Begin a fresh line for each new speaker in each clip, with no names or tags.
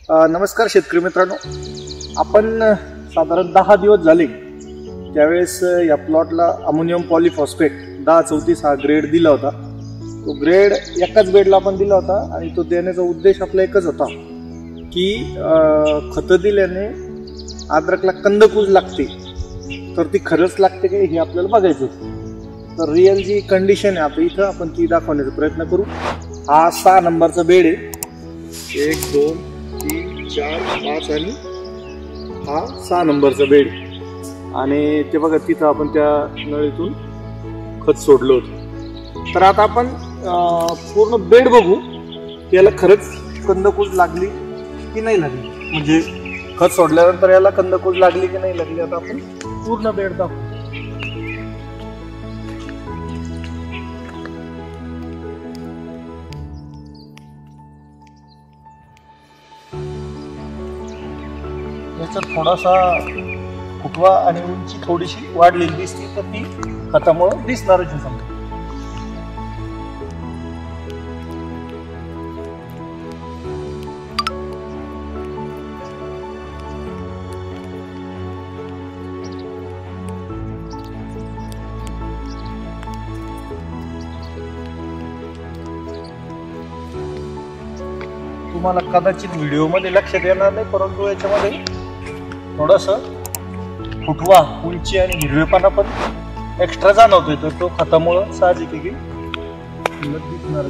नमस्कार शेतकरी मित्रांनो, आपण साधारण 10 दिवस झाले त्यावेळेस या प्लॉटला अमोनियम पॉलीफॉस्फेट 1034 हा ग्रेड दिला होता. तो ग्रेड एकाच बेडला आपण दिला होता आणि तो देण्याचा उद्देश आपला एकच होता की खतं दिल्याने अद्रकला कंदकुज लागते, तर ती खरंच लागते का हे आपल्याला बघायचं होतं. तर रिअल जी कंडिशन आहे आता इथं आपण ती दाखवण्याचा प्रयत्न करू. हा 6 नंबरचा बेड आहे. 1 2 3 4 5 आणि हा 6 नंबरचा बेड आणि ते बघा तिथं आपण त्या नळीतून खत सोडलं होतं. तर आता आपण पूर्ण बेड बघू याला खरंच कंदकुज लागली की नाही लागली, म्हणजे खत सोडल्यानंतर याला कंदकुज लागली की नाही लागली. आता आपण पूर्ण बेड दाखवू. याच्यात थोडासा फुटवा आणि उंची थोडीशी वाढलेली दिसते, तर ती खतामुळे दिसणारच आहे समजा. तुम्हाला कदाचित व्हिडिओमध्ये लक्षात येणार नाही, परंतु याच्यामध्ये थोडंसं फुटवा, उंची आणि हिरवेपणा पण एक्स्ट्रा जाणवतोय, तर तो खतामुळं साहजिक आहे की दिसणार.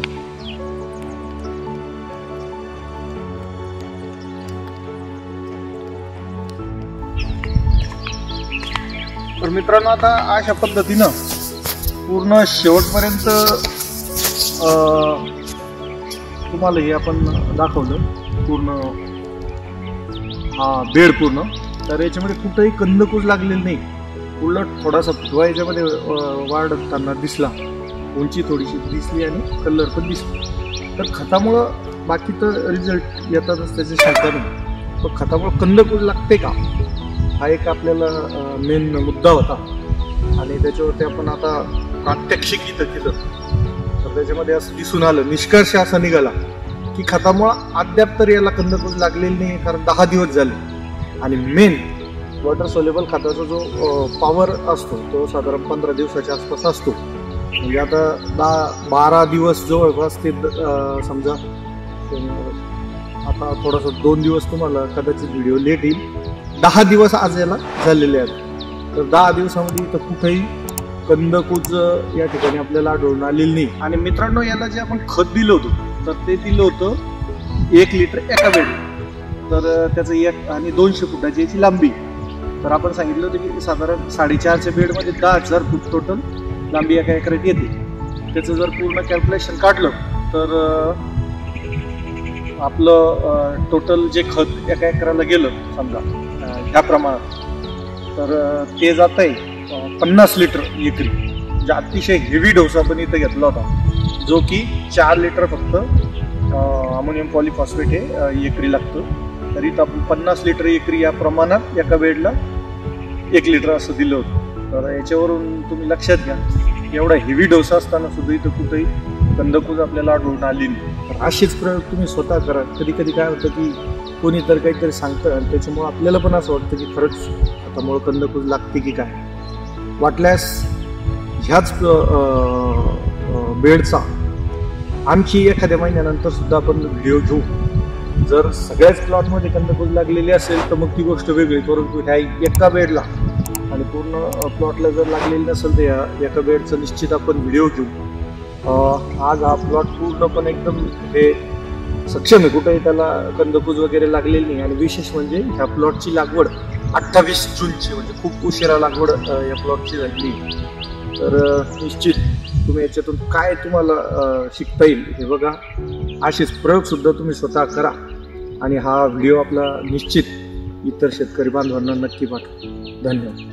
तर मित्रांनो, आता अशा पद्धतीनं पूर्ण शेवटपर्यंत तुम्हाला हे आपण दाखवलं पूर्ण हा बेड पूर्ण. तर याच्यामध्ये कुठेही कंदकुज लागलेली नाही, उलट थोडासा फुटवा याच्यामध्ये वाढताना दिसला, उंची थोडीशी दिसली आणि कलर पण दिसला. तर खतामुळं बाकी तर रिझल्ट येतातच, त्याचे शंका नाही, पण खतामुळं कंदकुज लागते का हा एक आपल्याला मेन मुद्दा होता आणि त्याच्यावरती आपण आता प्रात्यक्षिक इथं केलं. तर त्याच्यामध्ये असं दिसून आलं, निष्कर्ष असा निघाला की खतामुळं अद्याप तर याला कंदकुज लागलेली नाही, कारण 10 दिवस झाले. आणि मेन वॉटर सोल्युबल खताचा जो पॉवर असतो तो साधारण 15 दिवसाच्या आसपास असतो. म्हणजे आता 10-12 दिवस जवळपास ते समजा आता थोडासा 2 दिवस तुम्हाला कदाचित व्हिडिओ लेट येईल. 10 दिवस आज याला झालेले आहेत. तर 10 दिवसामध्ये इथं कुठेही कंदकुज या ठिकाणी आपल्याला आढळून आलेली नाही. आणि मित्रांनो, याला जे आपण खत दिलं होतं तर ते दिलं होतं 1 लिटर एका बेड. तर त्याचं 1 आणि 200 फुटाची याची लांबी. तर आपण सांगितलं होतं की साधारण 4.5च्या बेडमध्ये 10,000 फूट टोटल लांबी एका एकरात येते. त्याचं जर पूर्ण कॅल्क्युलेशन काढलं तर आपलं टोटल जे खत एका एकराला गेलं समजा ह्या प्रमाणात, तर ते जात आहे 50 लिटर एकरी. म्हणजे अतिशय हेवी डोस आपण इथं घेतला होता, जो की 4 लिटर फक्त अमोनियम पॉलीफॉस्फेट हे एकरी लागतं. तरी तर आपण 50 लिटर एकरी या प्रमाणात एका बेडला 1 लिटर असं दिलं होतं. तर याच्यावरून तुम्ही लक्षात घ्या, एवढा हेवी डोस असताना सुद्धा इथं कुठेही कंदकुज आपल्याला आढळून आली नाही. तर असेच प्रयोग तुम्ही स्वतः करा. कधी कधी काय होतं की कोणी तर काहीतरी सांगतं आणि त्याच्यामुळं आपल्याला पण असं वाटतं की खरंच त्यामुळं कंदकुज लागते की काय. वाटल्यास ह्याच बेडचा आणखी एखाद्या महिन्यानंतर सुद्धा आपण व्हिडिओ घेऊ. जर सगळ्याच प्लॉटमध्ये कंदकुज लागलेली असेल तर मग ती गोष्ट वेगळी, परंतु ह्या एका बेडला आणि पूर्ण प्लॉटला जर लागलेली नसेल तर या एका बेडचा निश्चित आपण व्हिडिओ घेऊ. आज हा प्लॉट पूर्णपणे एकदम हे सक्षम आहे, कुठेही त्याला कंदकुज वगैरे लागलेली नाही. आणि विशेष म्हणजे ह्या प्लॉटची लागवड 28 जूनची, म्हणजे खूप उशिरा लागवड या प्लॉटची झाली. तर निश्चित तुम्ही याच्यातून काय तुम्हाला शिकता येईल हे बघा. असेच प्रयोग सुद्धा तुम्ही स्वतः करा आणि हा व्हिडिओ आपला निश्चित इतर शेतकरी बांधवांना नक्की पाठवा. धन्यवाद.